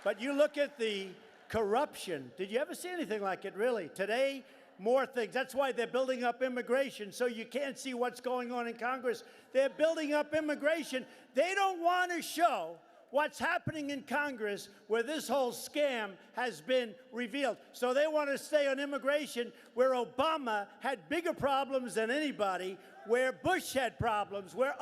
But you look at the corruption. Did you ever see anything like it, really? Today, more things. That's why they're building up immigration, so you can't see what's going on in Congress. They're building up immigration. They don't want to show what's happening in Congress where this whole scam has been revealed. So they want to stay on immigration where Obama had bigger problems than anybody, where Bush had problems, where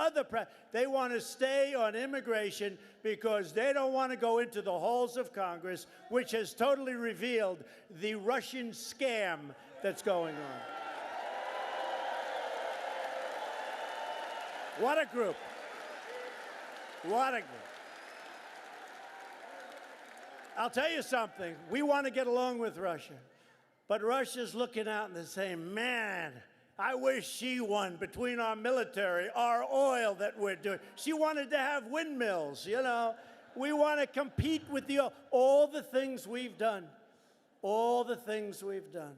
they want to stay on immigration because they don't want to go into the halls of Congress, which has totally revealed the Russian scam that's going on. What a group. What a group. I'll tell you something. We want to get along with Russia. But Russia's looking out and they're saying, man, I wish she won between our military, our oil that we're doing. She wanted to have windmills, you know. We want to compete with the oil. All the things we've done. All the things we've done.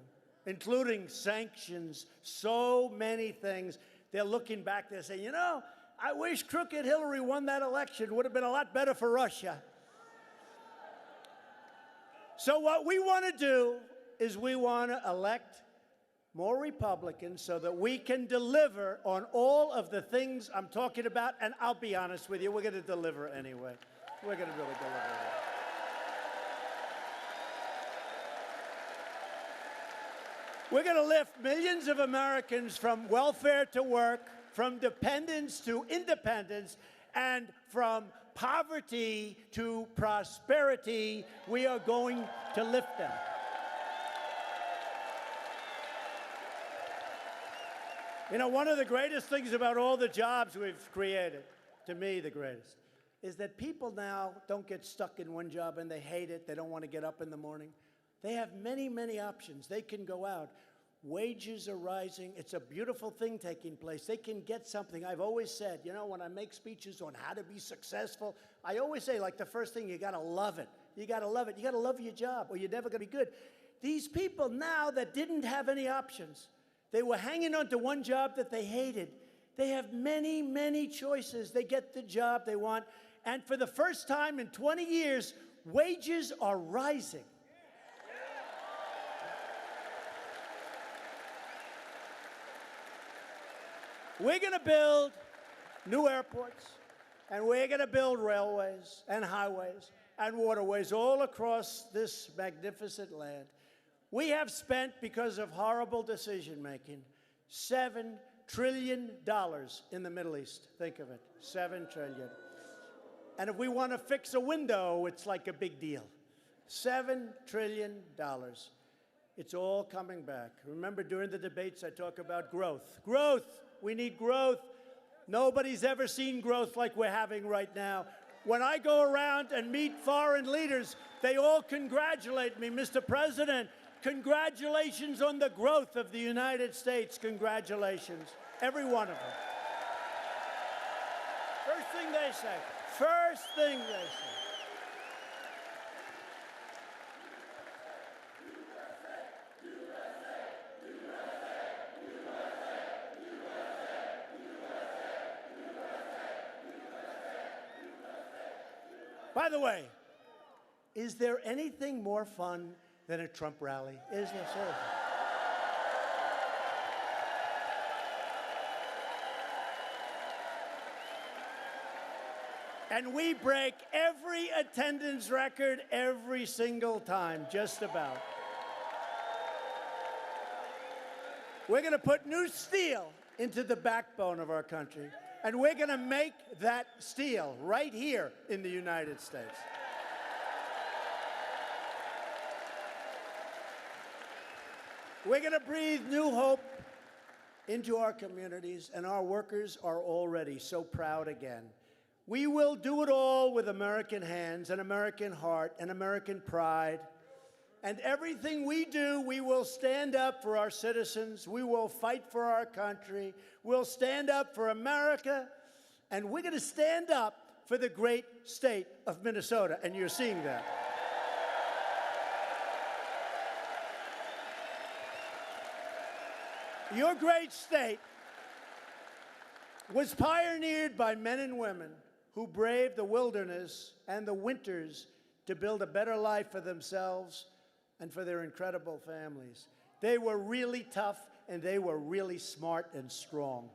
Including sanctions, so many things. They're looking back, they're saying, you know, I wish crooked Hillary won that election. It would have been a lot better for Russia. So what we want to do is we want to elect more Republicans so that we can deliver on all of the things I'm talking about. And I'll be honest with you, we're going to deliver anyway. We're going to really deliver anyway. We're going to lift millions of Americans from welfare to work, from dependence to independence, and from poverty to prosperity. We are going to lift them. You know, one of the greatest things about all the jobs we've created, to me the greatest, is that people now don't get stuck in one job and they hate it. They don't want to get up in the morning. They have many, many options. They can go out. Wages are rising. It's a beautiful thing taking place. They can get something. I've always said, you know, when I make speeches on how to be successful, I always say, like, the first thing, you got to love it. You got to love it. You got to love your job or you're never going to be good. These people now that didn't have any options, they were hanging on to one job that they hated. They have many, many choices. They get the job they want. And for the first time in 20 years, wages are rising. We're going to build new airports, and we're going to build railways and highways and waterways all across this magnificent land. We have spent, because of horrible decision-making, $7 trillion in the Middle East. Think of it, $7 trillion. And if we want to fix a window, it's like a big deal. $7 trillion. It's all coming back. Remember, during the debates, I talk about growth. Growth! We need growth. Nobody's ever seen growth like we're having right now. When I go around and meet foreign leaders, they all congratulate me. Mr. President, congratulations on the growth of the United States. Congratulations. Every one of them. First thing they say. First thing they say. By the way, is there anything more fun than a Trump rally? Is there, seriously? And we break every attendance record every single time, just about. We're going to put new steel into the backbone of our country. And we're going to make that steel right here in the United States. We're going to breathe new hope into our communities, and our workers are already so proud again. We will do it all with American hands, an American heart, and American pride. And everything we do, we will stand up for our citizens. We will fight for our country. We'll stand up for America. And we're going to stand up for the great state of Minnesota. And you're seeing that. Your great state was pioneered by men and women who braved the wilderness and the winters to build a better life for themselves and for their incredible families. They were really tough, and they were really smart and strong.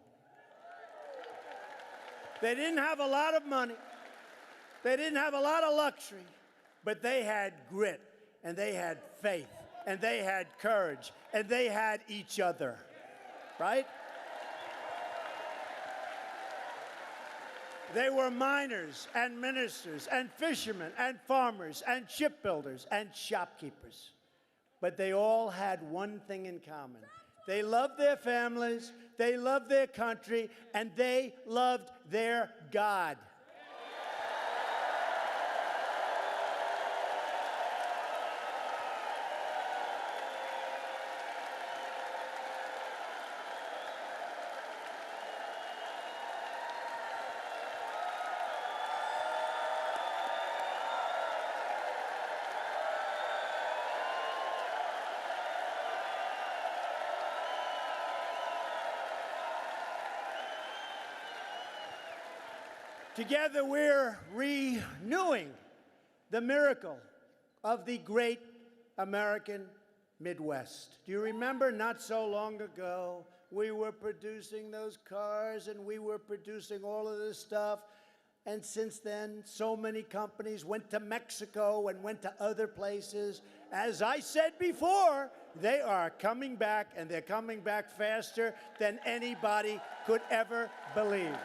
They didn't have a lot of money. They didn't have a lot of luxury, but they had grit, and they had faith, and they had courage, and they had each other, right? They were miners and ministers and fishermen and farmers and shipbuilders and shopkeepers. But they all had one thing in common. They loved their families, they loved their country, and they loved their God. Together, we're renewing the miracle of the great American Midwest. Do you remember not so long ago, we were producing those cars and we were producing all of this stuff? And since then, so many companies went to Mexico and went to other places. As I said before, they are coming back, and they're coming back faster than anybody could ever believe.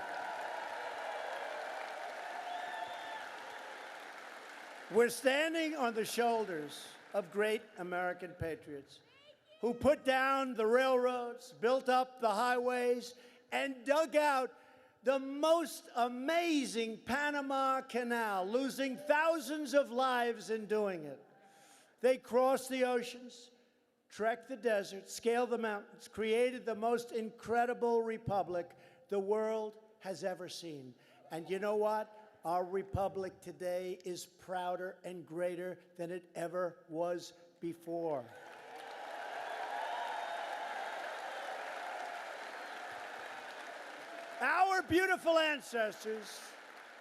We're standing on the shoulders of great American patriots who put down the railroads, built up the highways, and dug out the most amazing Panama Canal, losing thousands of lives in doing it. They crossed the oceans, trekked the desert, scaled the mountains, created the most incredible republic the world has ever seen. And you know what? Our republic today is prouder and greater than it ever was before. Our beautiful ancestors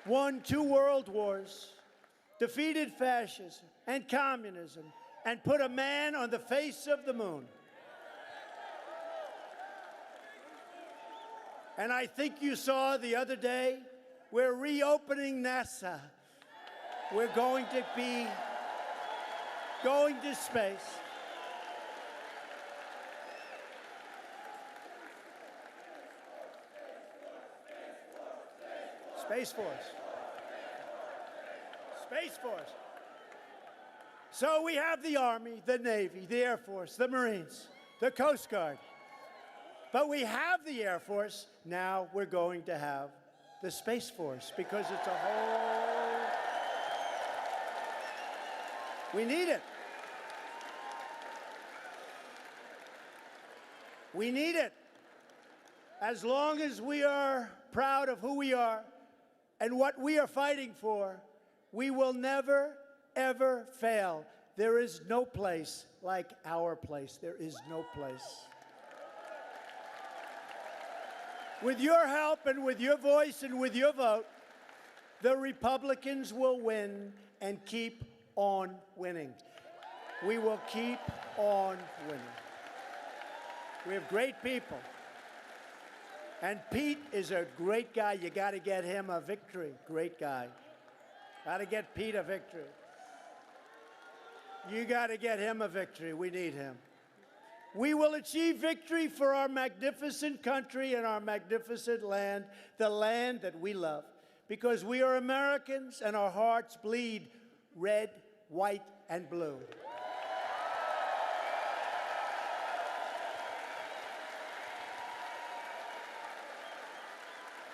won 2 world wars, defeated fascism and communism, and put a man on the face of the moon. And I think you saw the other day, we're reopening Ncaa. We're going to be going to space. Space Force. Space Force. So we have the Army, the Navy, the Air Force, the Marines, the Coast Guard. But we have the Air Force. Now we're going to have the Space Force, because it's a whole... We need it. We need it. As long as we are proud of who we are and what we are fighting for, we will never, ever fail. There is no place like our place. There is no place. With your help and with your voice and with your vote, the Republicans will win and keep on winning. We will keep on winning. We have great people. And Pete is a great guy. You got to get him a victory. Great guy. Got to get Pete a victory. You got to get him a victory. We need him. We will achieve victory for our magnificent country and our magnificent land, the land that we love, because we are Americans and our hearts bleed red, white, and blue.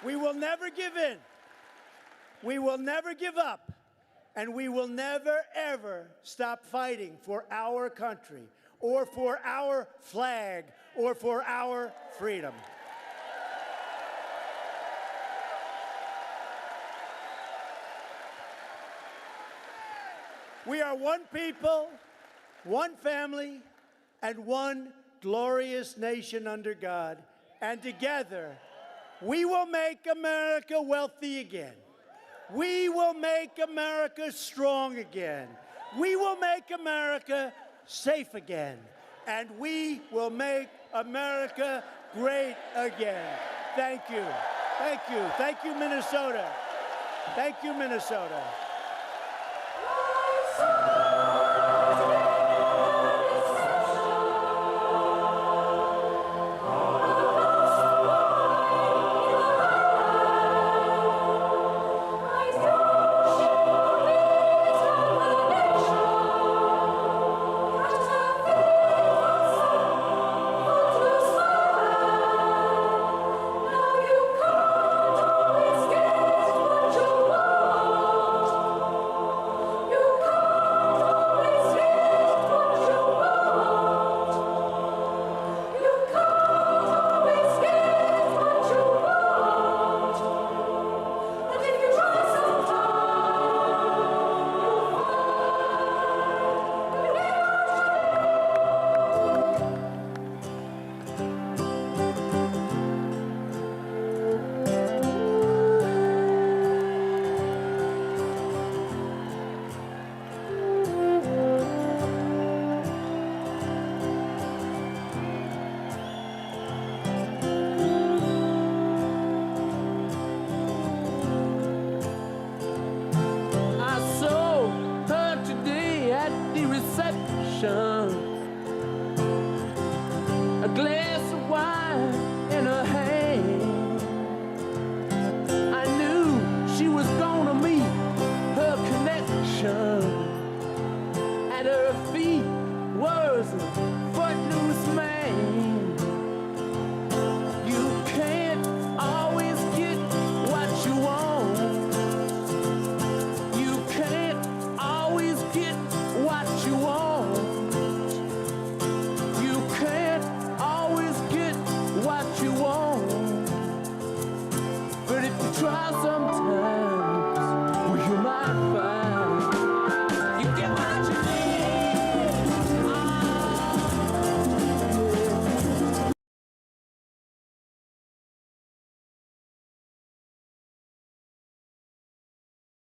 We will never give in. We will never give up. And we will never, ever stop fighting for our country, or for our flag, or for our freedom. We are one people, one family, and one glorious nation under God. And together, we will make America wealthy again. We will make America strong again. We will make America safe again. And we will make America great again. Thank you. Thank you. Thank you, Minnesota. Thank you, Minnesota.